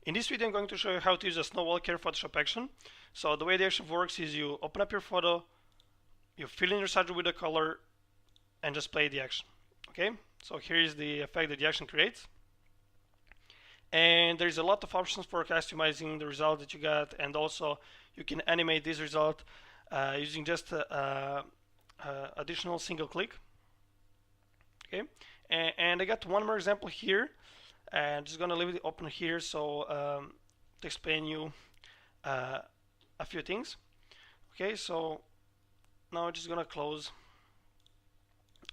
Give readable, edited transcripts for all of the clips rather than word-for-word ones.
In this video I'm going to show you how to use a snow walker Photoshop action. So the way the action works is you open up your photo, you fill in your subject with a color, and just play the action. Okay, so here is the effect that the action creates. And there's a lot of options for customizing the result that you got, and also you can animate this result using just additional single click. Okay, and I got one more example here. And just gonna leave it open here so to explain you a few things. Okay, so now I'm just gonna close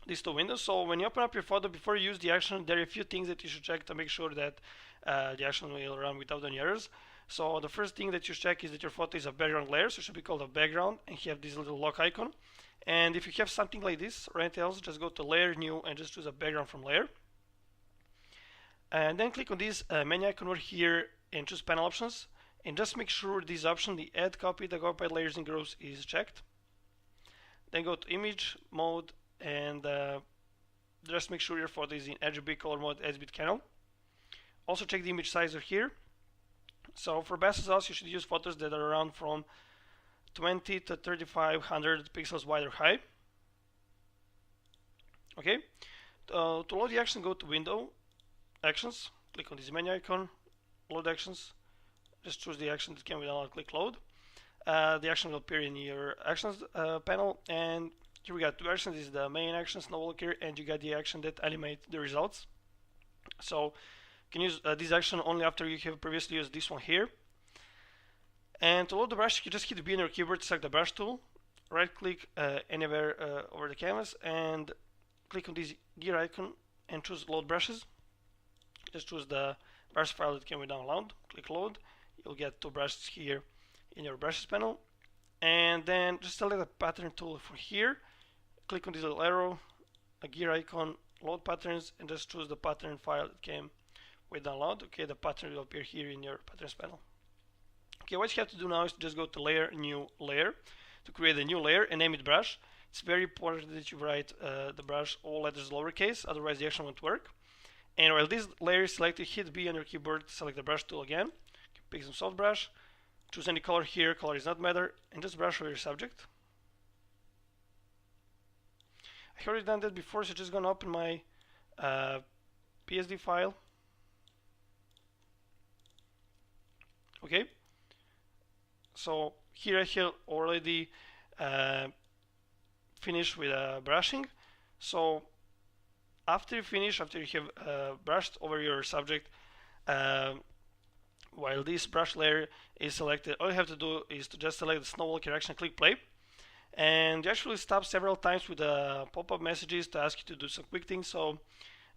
these two windows. So when you open up your photo, before you use the action, there are a few things that you should check to make sure that the action will run without any errors. So the first thing that you check is that your photo is a background layer, so it should be called a background, and you have this little lock icon. And if you have something like this or anything else, just go to layer, new, and just choose a background from layer. And then click on this menu icon over here and choose panel options, and just make sure this option, the add copy the copied layers and groups, is checked. Then go to image mode and just make sure your photo is in RGB color mode 8-bit channel. Also check the image size over here. So for best results you should use photos that are around from 20 to 3500 pixels wide or high. Okay, to load the action, go to window, actions, click on this menu icon, load actions, just choose the action that can be done, click load. The action will appear in your actions panel, and here we got two actions. This is the main action, snow walker, and you got the action that animate the results. So you can use this action only after you have previously used this one here. And to load the brush, you just hit B on your keyboard, select the brush tool, right click anywhere over the canvas, and click on this gear icon and choose load brushes. Just choose the brush file that can be downloaded, click load. You'll get two brushes here in your brushes panel, and then just select the pattern tool from here, click on this little arrow, a gear icon, load patterns, and just choose the pattern file that came with download. Okay, the pattern will appear here in your patterns panel. Okay, what you have to do now is to just go to layer, new layer, to create a new layer and name it brush. It's very important that you write the brush all letters lowercase, otherwise the action won't work. And while this layer is selected, hit B on your keyboard, select the brush tool again, pick some soft brush, choose any color here, color is not matter, and just brush over your subject. I already done that before, so just gonna open my PSD file. Okay, so here I have already finished with brushing. So after you finish, after you have brushed over your subject, while this brush layer is selected, all you have to do is to just select the snow walker action, click play, and you actually stop several times with the pop-up messages to ask you to do some quick things. So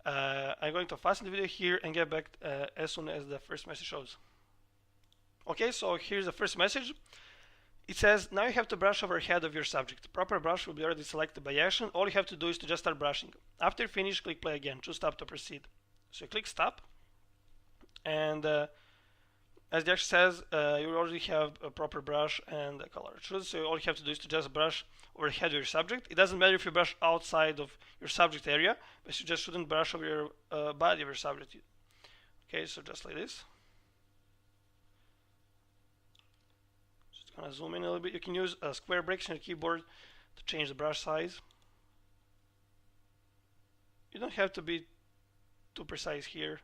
I'm going to fasten the video here and get back as soon as the first message shows. Okay, so here's the first message. It says, now you have to brush over the head of your subject. The proper brush will be already selected by action. All you have to do is to just start brushing. After you finish, click play again. Choose stop to proceed. So you click stop, and as the action says, you already have a proper brush and a color choose. So all you have to do is to just brush over the head of your subject. It doesn't matter if you brush outside of your subject area, but you just shouldn't brush over your body of your subject. Okay, so just like this. Gonna zoom in a little bit. You can use square breaks on your keyboard to change the brush size. You don't have to be too precise here.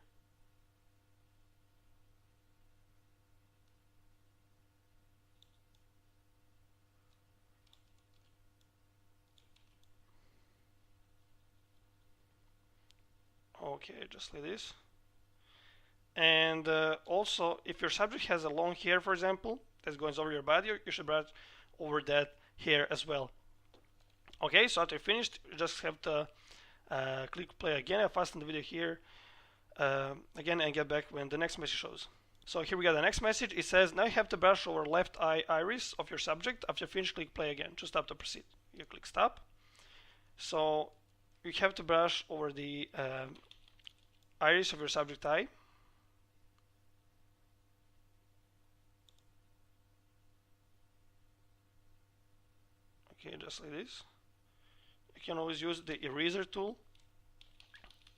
Okay, just like this. And also, if your subject has a long hair, for example, that goes over your body, you should brush over that hair as well. Okay, so after you're finished, you just have to click play again. I fasten the video here again and get back when the next message shows. So here we got the next message. It says, now you have to brush over left eye iris of your subject. After you finish, click play again. Just stop to proceed. You click stop. So you have to brush over the iris of your subject eye. Okay, just like this. You can always use the eraser tool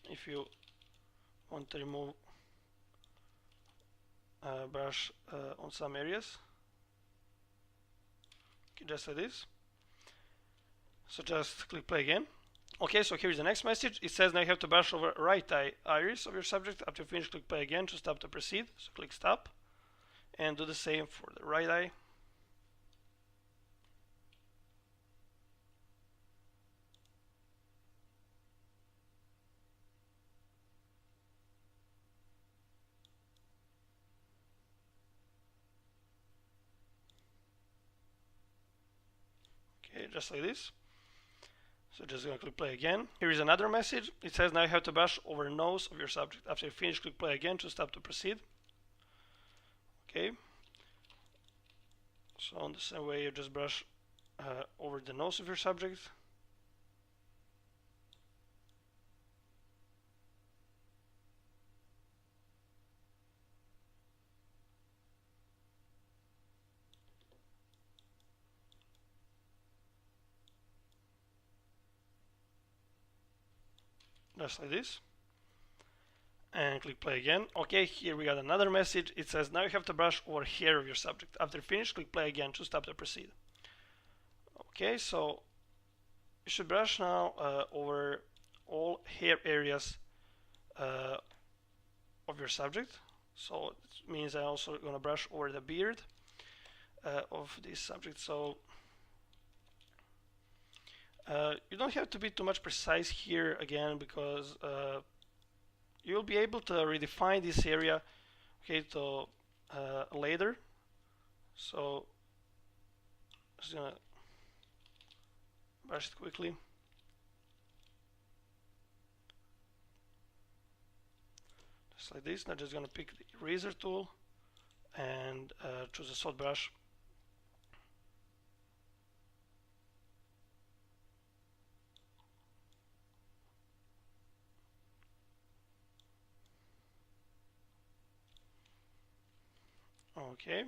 if you want to remove brush on some areas. Okay, just like this. So just click play again. Okay, so here's the next message. It says now you have to brush over right eye iris of your subject. After you finish, click play again to stop to proceed. So click stop and do the same for the right eye. Okay, just like this. So just gonna click play again. Here is another message. It says now you have to brush over nose of your subject. After you finish, click play again to stop to proceed. Okay. So in the same way, you just brush over the nose of your subject. Just like this. And click play again. Okay, here we got another message. It says now you have to brush over hair of your subject. After finish, click play again to stop to proceed. Okay, so you should brush now over all hair areas of your subject. So it means I'm also gonna brush over the beard of this subject. So you don't have to be too much precise here again, because you'll be able to redefine this area, okay, to later. So just gonna brush it quickly. Just like this. Now just gonna pick the eraser tool and choose a soft brush. Okay.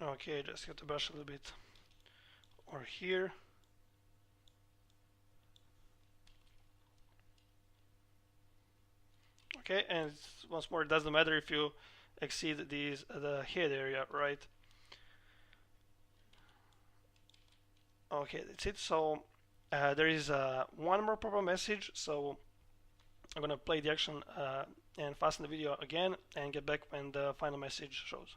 Okay, just have to brush a little bit or here. Okay, and once more, it doesn't matter if you exceed the head area, right? Okay, that's it. So there is one more pop-up message. So I'm gonna play the action and fasten the video again and get back when the final message shows.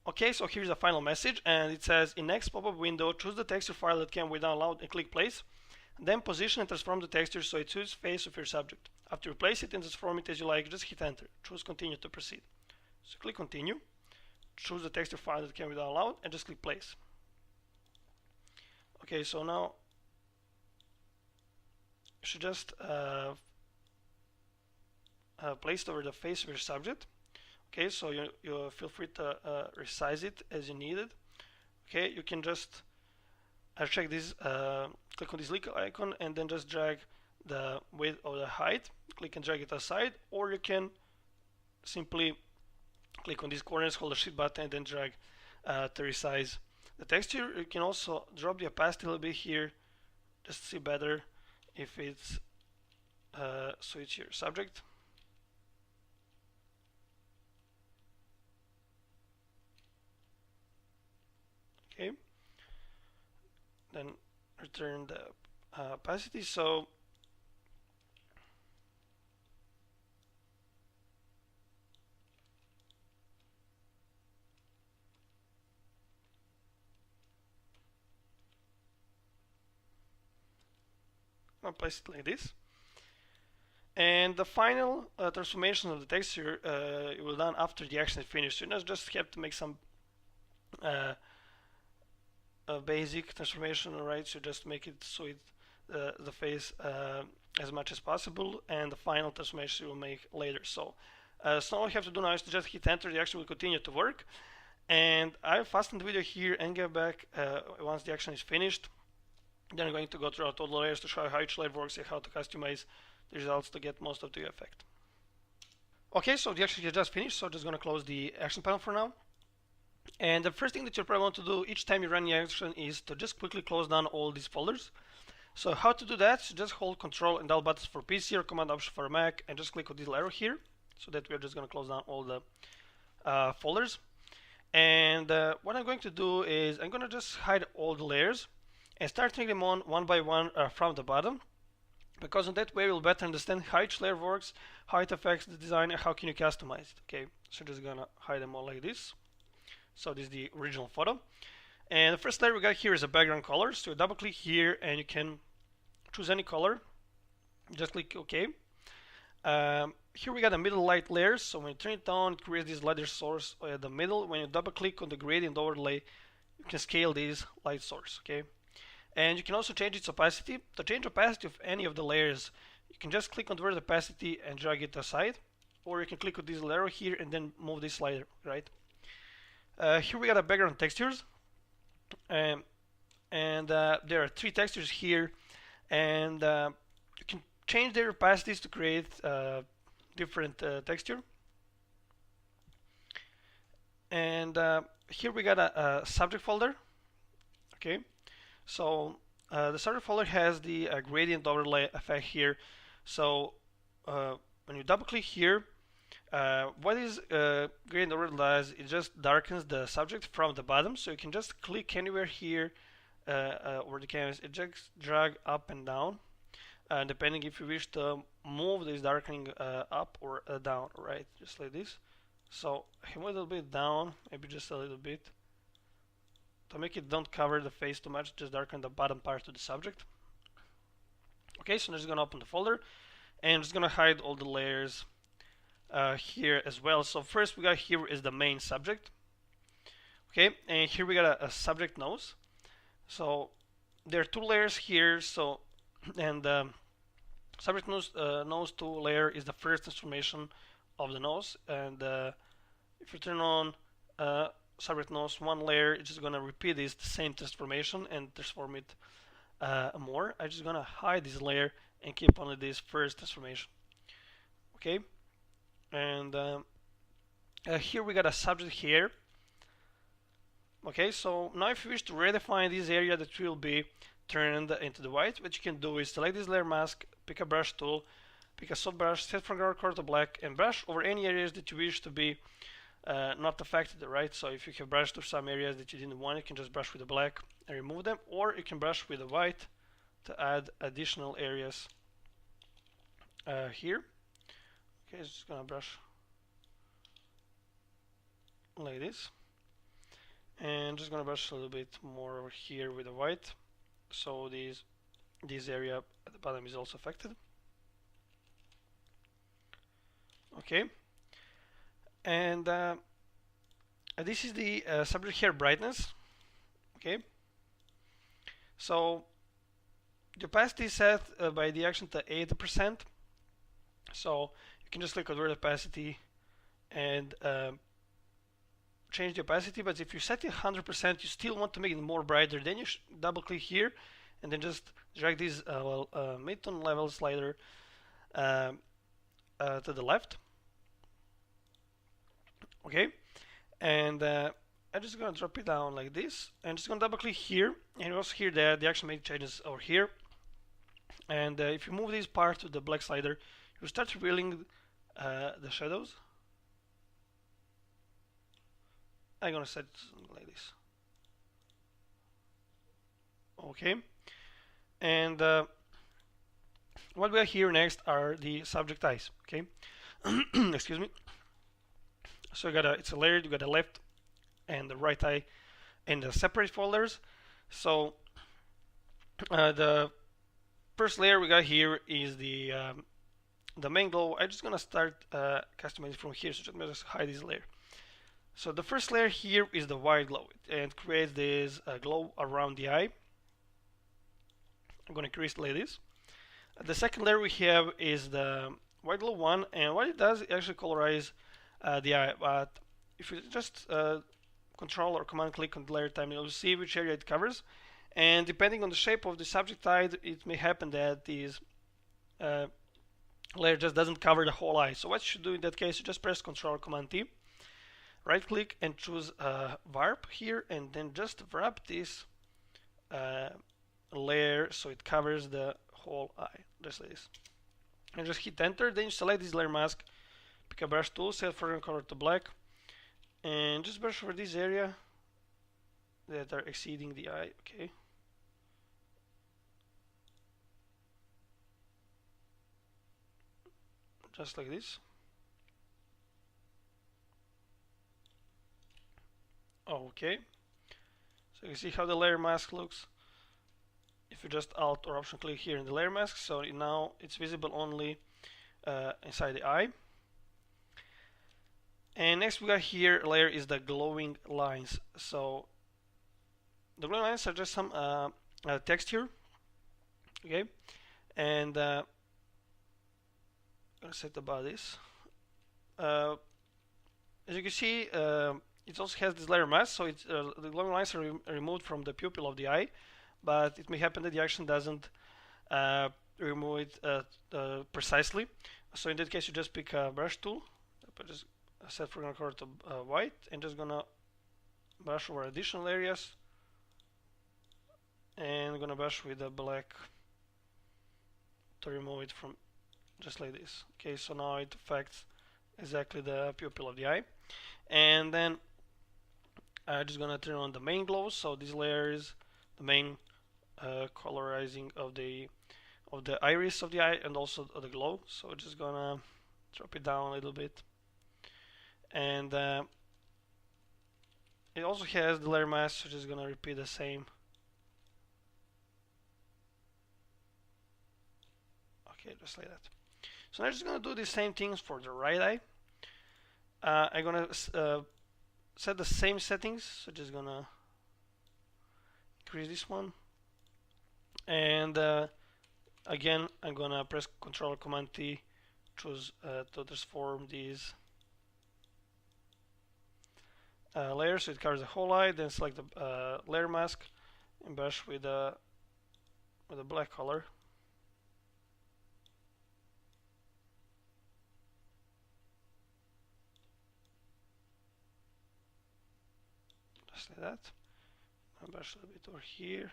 Okay, so here's the final message, and it says in next pop-up window, choose the texture file that can be downloaded and click place. Then position and transform the texture so it suits face of your subject. After you place it and transform it as you like, just hit enter. Choose continue to proceed. So click continue, choose the texture file that can be downloaded, and just click place. Okay, so now you should just place it over the face of your subject. Okay, so you feel free to resize it as you need it. Okay, you can just check this, click on this little icon and then just drag the width or the height, click and drag it aside, or you can simply click on these corners, hold the shift button and then drag to resize the texture. You can also drop the opacity a little bit here just to see better if it's suits your subject. Okay, then return the opacity. So gonna place it like this. And the final transformation of the texture it will done after the action is finished. So you just have to make some basic transformation, right? So just make it so it the face as much as possible, and the final transformation you will make later. So all you have to do now is to just hit enter. The action will continue to work, and I'll fasten the video here and get back once the action is finished. Then I'm going to go throughout all the layers to show how each layer works and how to customize the results to get most of the effect. Okay, so the action is just finished, so I'm just going to close the action panel for now. And the first thing that you probably want to do each time you run the action is to just quickly close down all these folders. So how to do that? So just hold Control and Alt buttons for PC or Command Option for Mac, and just click on this arrow here, so that we're just going to close down all the folders. And what I'm going to do is I'm going to just hide all the layers and start turning them on one by one from the bottom, because in that way we'll better understand how each layer works, how it affects the design, and how can you customize it. Okay, so just gonna hide them all like this. So this is the original photo, and the first layer we got here is a background color. So you double click here and you can choose any color, just click OK. Here we got a middle light layer, so when you turn it on, it creates this lighter source at the middle. When you double click on the gradient overlay, you can scale this light source. Okay, and you can also change its opacity. To change opacity of any of the layers, you can just click on the word opacity and drag it aside, or you can click on this arrow here and then move this slider, right? Here we got a background textures, and there are 3 textures here, and you can change their opacities to create different texture. And here we got a subject folder. Okay, so the subject folder has the gradient overlay effect here. So when you double click here, what is gradient overlay does, it just darkens the subject from the bottom. So you can just click anywhere here over the canvas, it just drag up and down, depending if you wish to move this darkening up or down, right? Just like this. So a little bit down, maybe just a little bit. To make it don't cover the face too much, just darken the bottom part of the subject. Okay, so I'm just gonna open the folder and I'm just gonna hide all the layers here as well. So first we got here is the main subject. Okay, and here we got a subject nose. So there are 2 layers here. So and subject nose 2 layer is the first transformation of the nose, and if you turn on subject nose 1 layer, it's just gonna repeat this the same transformation and transform it more. I'm just gonna hide this layer and keep only this first transformation. Okay, and here we got a subject here. Okay, so now if you wish to redefine this area that will be turned into the white, what you can do is select this layer mask, pick a brush tool, pick a soft brush, set from dark color to black, and brush over any areas that you wish to be not affected, right? So if you have brushed to some areas that you didn't want, you can just brush with the black and remove them, or you can brush with the white to add additional areas here. Okay, just gonna brush like this, and just gonna brush a little bit more over here with the white, so this area at the bottom is also affected. Okay, and this is the subject hair brightness. Okay, so the opacity is set by the action to 80%. So you can just click on word opacity and change the opacity. But if you set it 100%, you still want to make it more brighter, then you double click here and then just drag this mid-tone level slider to the left. Okay, and I'm just gonna drop it down like this, and just gonna double click here, and you also hear that the action make changes over here. And if you move this part to the black slider, you start revealing the shadows. I'm gonna set it like this. Okay, and what we have here next are the subject eyes. Okay, excuse me. So you got it's a layer. You got the left and the right eye in the separate folders. So the first layer we got here is the main glow. I'm just gonna start customizing from here, so just hide this layer. So the first layer here is the white glow, and creates this glow around the eye. I'm gonna increase like this. The second layer we have is the white glow one, and what it does, it actually colorize the eye. But if you just control or command click on the layer time, you'll see which area it covers. And depending on the shape of the subject eye, it may happen that this layer just doesn't cover the whole eye. So what you should do in that case, you just press Control or Command T, right click and choose Barb here, and then just wrap this layer so it covers the whole eye, just like this. And just hit enter, then you select this layer mask, pick a brush tool, set foreground color to black, and just brush over this area that are exceeding the eye. Okay. Just like this. Okay. So you see how the layer mask looks. If you just Alt or Option click here in the layer mask, so now it's visible only inside the eye. And next we got here layer is the glowing lines. So the glowing lines are just some texture. Okay, and I'm gonna set about this. As you can see, it also has this layer mask, so it's, the glowing lines are removed from the pupil of the eye, but it may happen that the action doesn't remove it precisely. So in that case, you just pick a brush tool, just set foreground color to white, and just gonna brush over additional areas, and I'm gonna brush with the black to remove it from, just like this. Okay, so now it affects exactly the pupil of the eye. And then I'm just gonna turn on the main glow. So this layer is the main colorizing of the iris of the eye and also of the glow. So we're just gonna drop it down a little bit. And it also has the layer mask, so just gonna repeat the same. Okay, just like that. So I'm just gonna do the same things for the right eye. I'm gonna set the same settings, so just gonna increase this one, and again I'm gonna press Control Command T, choose to transform these layers so it covers the whole eye. Then select the layer mask and brush with a black color. Just like that. I'll brush a little bit over here.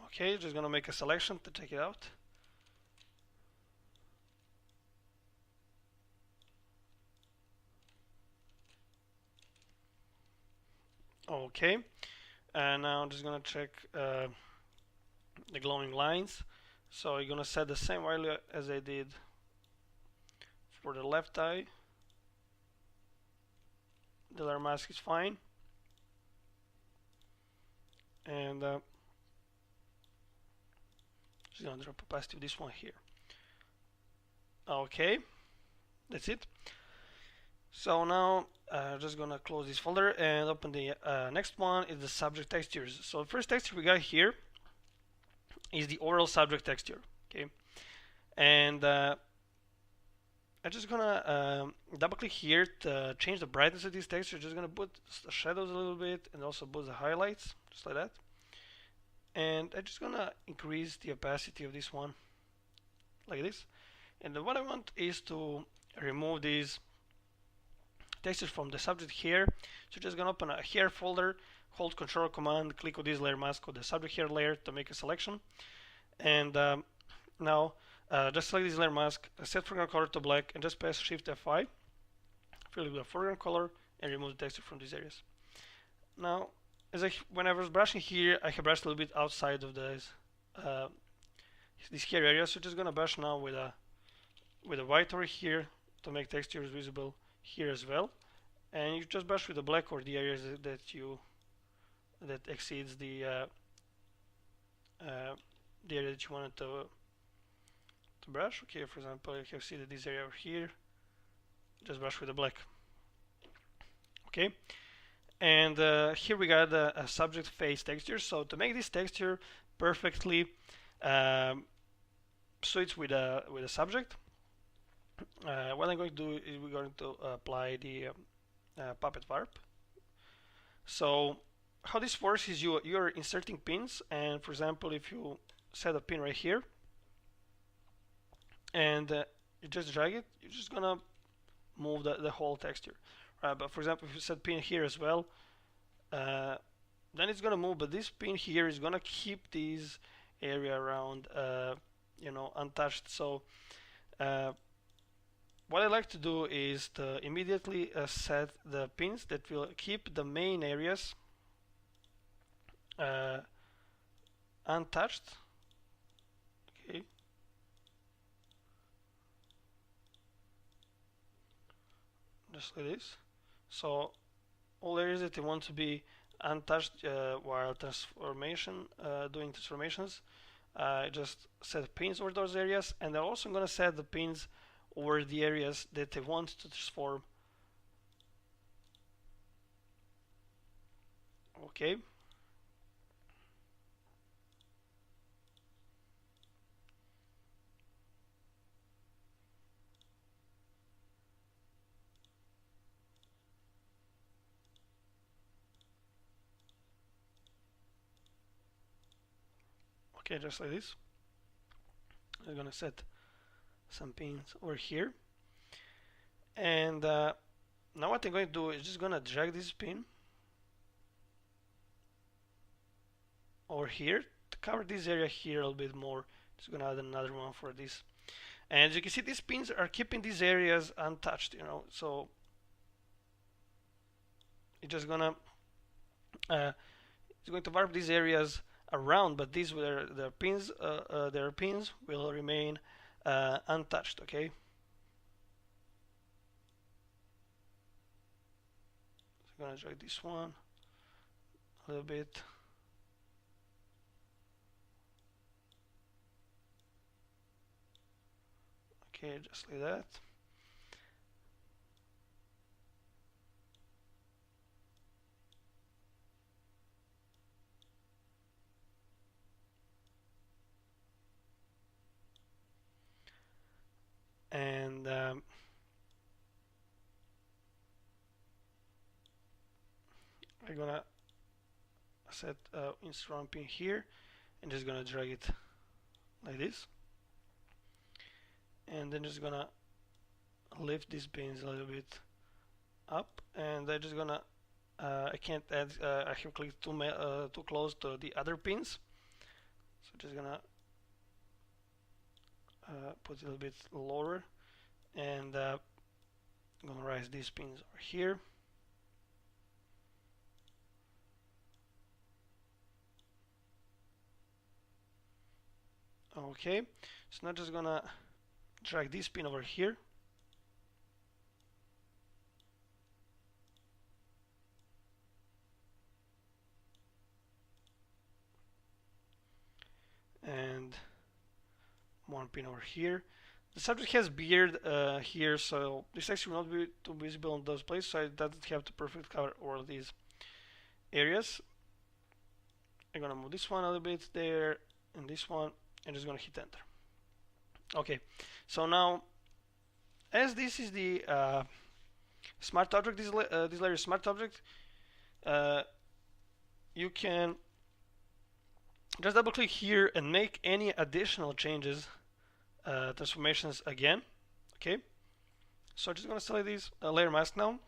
Okay, just gonna make a selection to check it out. Okay, and now I'm just gonna check the glowing lines. So you're gonna set the same value as I did for the left eye. The layer mask is fine, and just gonna drop opacity of this one here. Okay, that's it. So now just gonna close this folder and open the next one. Is the subject textures. So the first texture we got here is the oral subject texture. Okay, and I'm just gonna double click here to change the brightness of this texture. Just gonna put the shadows a little bit and also boost the highlights, just like that. And I'm just gonna increase the opacity of this one, like this. And what I want is to remove these textures from the subject hair. So just gonna open a hair folder, hold Control Command, click on this layer mask of the subject hair layer to make a selection. And now just select this layer mask, set foreground color to black, and just press Shift F5, fill it with a foreground color, and remove the texture from these areas. Now, when I was brushing here, I have brushed a little bit outside of this hair area, so just gonna brush now with a white over here to make textures visible here as well. and you just brush with the black or the areas that exceeds the area that you wanted to brush. Okay, for example, you have seen this area over here, just brush with the black. Okay, and here we got a subject face texture. So to make this texture perfectly suits with a subject, what I'm going to do is we're going to apply the puppet barb. So how this works is you're inserting pins, and for example, if you set a pin right here and you just drag it, you're just gonna move the whole texture. But for example, if you set pin here as well, then it's gonna move. But this pin here is gonna keep this area around, untouched. So what I like to do is to immediately set the pins that will keep the main areas untouched. Okay. Just like this. So all areas that you want to be untouched while doing transformations, just set pins over those areas, and I'm also going to set the pins over the areas that I want to transform. Okay. Okay, just like this. I'm gonna set some pins over here, and now what I'm going to do is just gonna drag this pin over here to cover this area here a little bit more. Just gonna add another one for this, and as you can see, these pins are keeping these areas untouched. So it's just gonna it's going to warp these areas around, but these were their pins. Their pins will remain untouched. Okay. So I'm gonna drag this one a little bit. Okay, just like that. And I'm gonna set instrument pin here and just gonna drag it like this, and then just gonna lift these pins a little bit up, and I'm just gonna I can't add I have clicked too close to the other pins, so just gonna put it a little bit lower, and I'm gonna raise these pins over here. Okay, so now just gonna drag this pin over here, and one pin over here. The subject has beard here, so this actually will not be too visible in those places, so it doesn't have to perfectly cover all of these areas. I'm gonna move this one a little bit there, and this one, and just gonna hit enter. Okay, so now, as this is the smart object, this layer is smart object, you can just double click here and make any additional changes, transformations again. Okay, so I'm just gonna select this layer mask now,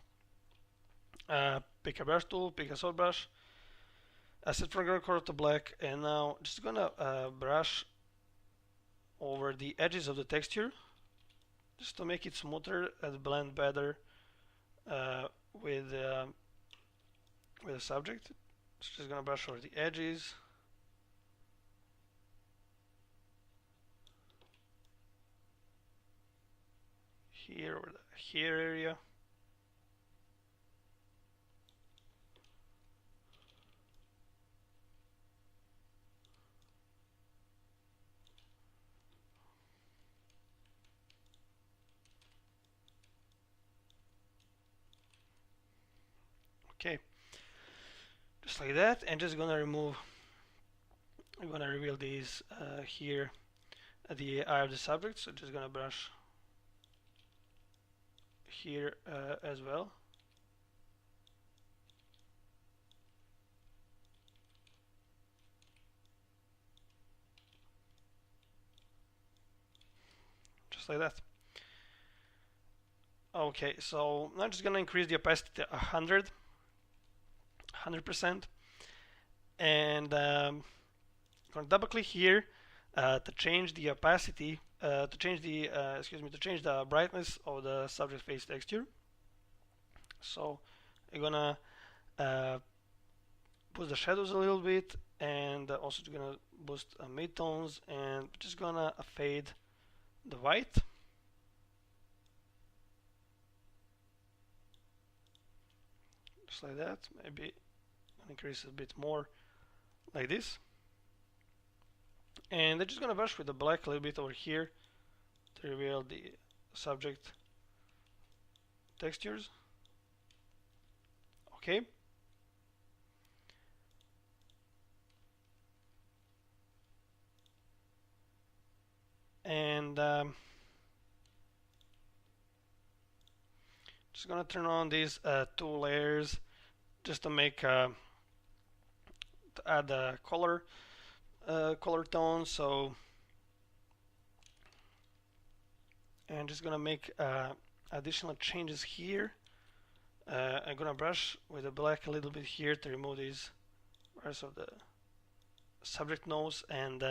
pick a brush tool, pick a solid brush, set foreground color to black, and now just gonna brush over the edges of the texture just to make it smoother and blend better with the subject. So just gonna brush over the edges. Here or the here area. Okay, just like that, and just gonna remove. I'm gonna reveal these here at the eye of the subject. So just gonna brush here as well. Just like that. Okay, so I'm just gonna increase the opacity to 100%, and gonna double click here to change the opacity, to change the brightness of the subject face texture. So I'm gonna boost the shadows a little bit, and also gonna boost midtones, and just gonna fade the white. Just like that. Maybe increase a bit more like this. And I'm just gonna brush with the black a little bit over here to reveal the subject textures. Okay. And just gonna turn on these two layers just to make to add a color tone. So, and just gonna make additional changes here. I'm gonna brush with the black a little bit here to remove these parts of the subject nose, and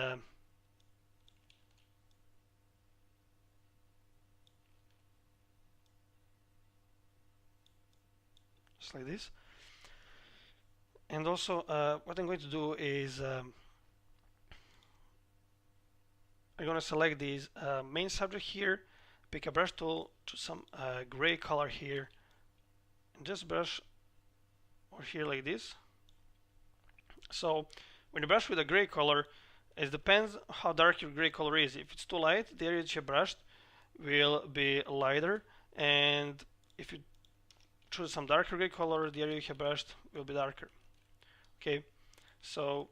just like this. And also what I'm going to do is I'm going to select this main subject here, pick a brush tool, to some gray color here, and just brush over here like this. So when you brush with a gray color, it depends how dark your gray color is. If it's too light, the area that you brushed will be lighter, and if you choose some darker gray color, the area you have brushed will be darker. Okay, so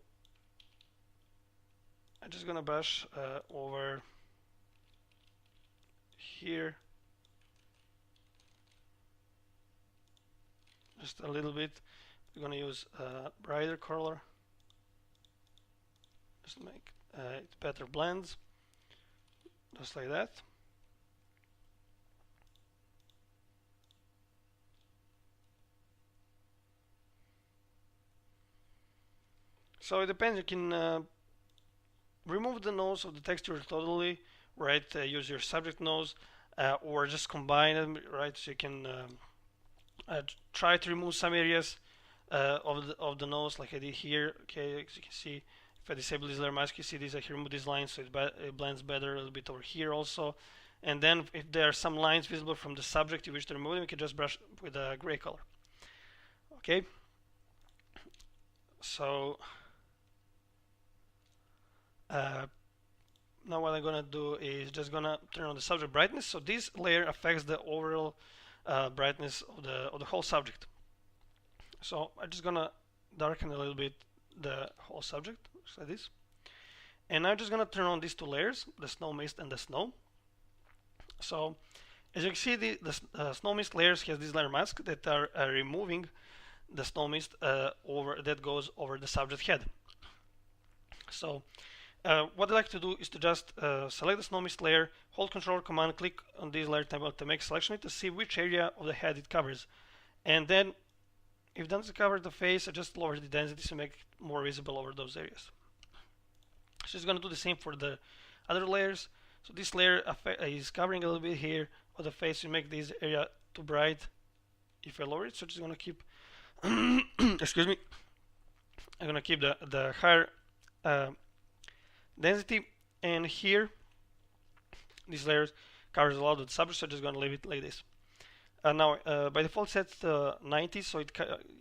I'm just gonna brush over here just a little bit. We're gonna use brighter color just to make it better blends, just like that. So it depends. You can remove the nose of the texture totally, right? Use your subject nose, or just combine them, right? So you can try to remove some areas of the nose, like I did here. Okay, as you can see, if I disable this layer mask, you see this. I can remove these lines, so it blends better a little bit over here also. And then if there are some lines visible from the subject you wish to remove them, you can just brush with a gray color. Okay. So now what I'm gonna do is just gonna turn on the subject brightness. So this layer affects the overall brightness of the whole subject. So I'm just gonna darken a little bit the whole subject, just like this. And I'm just gonna turn on these two layers, the snow mist and the snow. So as you can see, the snow mist layers has this layer mask that are removing the snow mist that goes over the subject head. So what I like to do is to just select the snow mist layer, hold Control Command, click on this layer table to make selection to see which area of the head it covers, and then if it doesn't cover the face, I just lower the density to make it more visible over those areas. So it's going to do the same for the other layers. So this layer is covering a little bit here of the face to make this area too bright if I lower it. So just going to keep excuse me, I'm going to keep the higher density, and here this layer covers a lot of the subject, so I'm just going to leave it like this. Now by default set 90, so it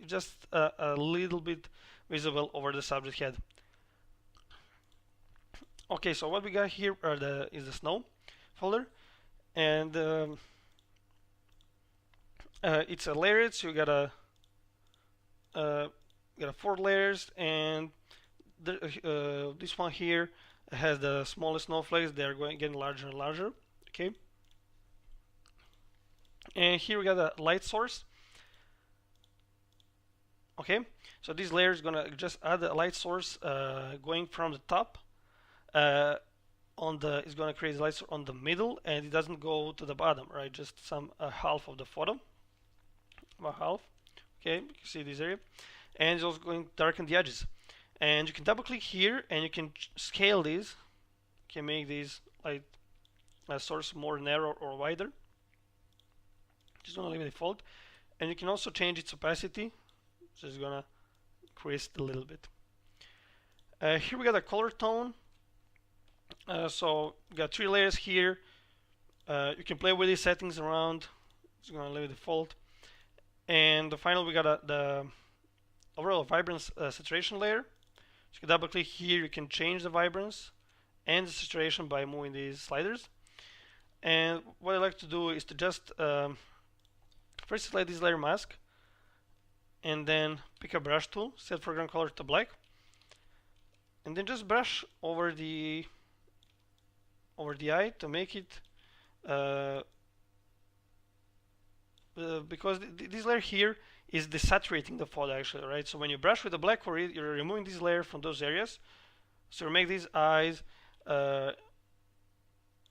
just a little bit visible over the subject head. Okay, so what we got here is the snow folder, and it's a layered, so you gotta got 4 layers, and this one here has the smallest snowflakes. They're getting larger and larger. Okay, and here we got a light source. Okay, so this layer is gonna just add a light source going from the top. It's gonna create light source on the middle, and it doesn't go to the bottom, right? Just some half of the photo, about half. Okay, you can see this area, and it's also going to darken the edges. And you can double click here, and you can scale these. You can make these like a source more narrow or wider. Just gonna leave it default, and you can also change its opacity. Just gonna increase it a little bit. Here we got a color tone. So we got 3 layers here. You can play with these settings around. Just gonna leave it default. And finally, we got the overall vibrance saturation layer. So you can double click here. You can change the vibrance and the saturation by moving these sliders. And what I like to do is to just first select this layer mask, and then pick a brush tool, set foreground color to black, and then just brush over the eye to make it because this layer here is desaturating the photo actually, right? So when you brush with the black for it, you're removing this layer from those areas, so make these eyes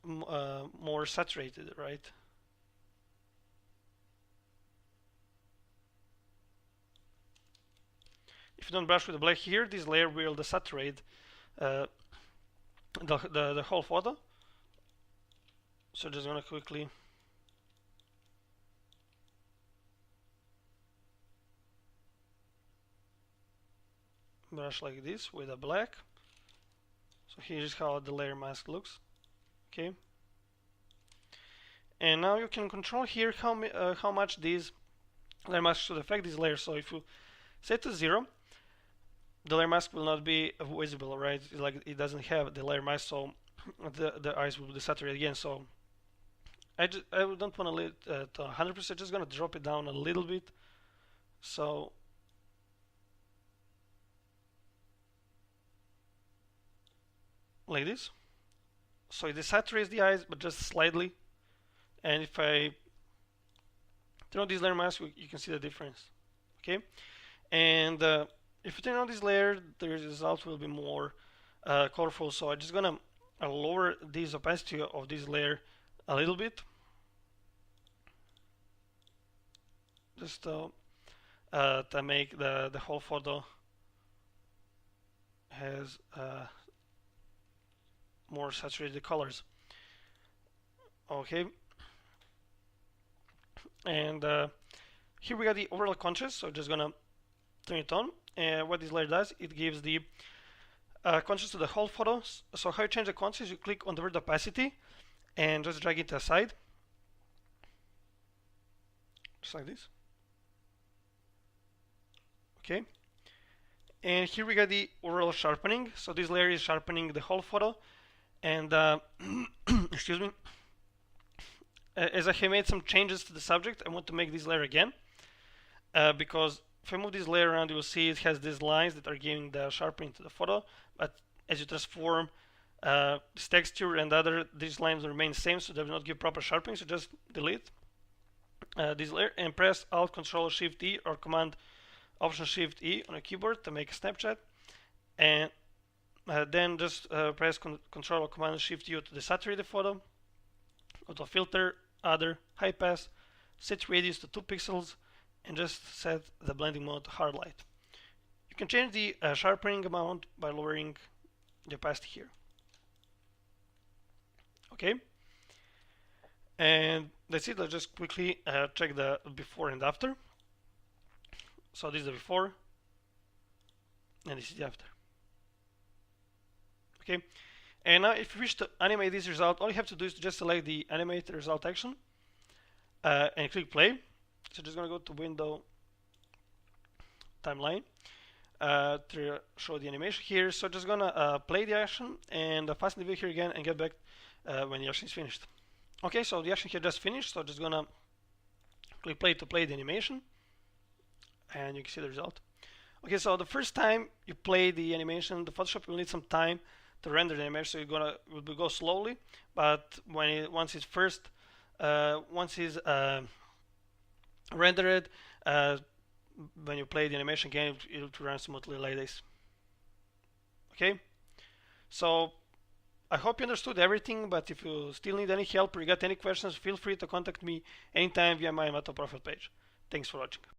more saturated, right? If you don't brush with the black here, this layer will desaturate the whole photo. So just gonna quickly brush like this with a black. So here's how the layer mask looks. Okay. And now you can control here how much these layer masks should affect this layer. So if you set to 0, the layer mask will not be visible, right? Like it doesn't have the layer mask, so the eyes will desaturate again. So I don't want to leave it to 100%. Just gonna drop it down a little bit. So like this. So it desaturates the eyes, but just slightly. And if I turn on this layer mask, you can see the difference. Okay, and if you turn on this layer, the result will be more colorful. So I'm just gonna lower this opacity of this layer a little bit, just to make the whole photo has more saturated colors. Okay, and here we got the overall contrast. So just gonna turn it on, and what this layer does, it gives the contrast to the whole photo. So how you change the contrast, you click on the word opacity and just drag it aside, just like this. Okay, and here we got the overall sharpening. So this layer is sharpening the whole photo, and excuse me, as I have made some changes to the subject, I want to make this layer again, because if I move this layer around, you will see it has these lines that are giving the sharpening to the photo, but as you transform this texture and these lines remain the same, so they will not give proper sharpening. So just delete this layer and press Alt Control Shift E or Command Option Shift E on a keyboard to make a snapshot, and then just press Control or Command Shift U to desaturate the photo. Go to Filter, Other, High Pass, set radius to 2 pixels, and just set the blending mode to hard light. You can change the sharpening amount by lowering the opacity here. Okay, and that's it. Let's just quickly check the before and after. So this is the before, and this is the after. Okay, and now if you wish to animate this result, all you have to do is to just select the animate result action and click play. So just gonna go to Window, Timeline to show the animation here. So just gonna play the action and fasten the video here again and get back when the action is finished. Okay, so the action here just finished. So just gonna click play to play the animation, and you can see the result. Okay, so the first time you play the animation, the Photoshop will need some time to render the animation, so will go slowly. But once it's rendered, when you play the animation again, it will run smoothly like this. Okay, so I hope you understood everything, but if you still need any help or you got any questions, feel free to contact me anytime via my Metal profile page. Thanks for watching.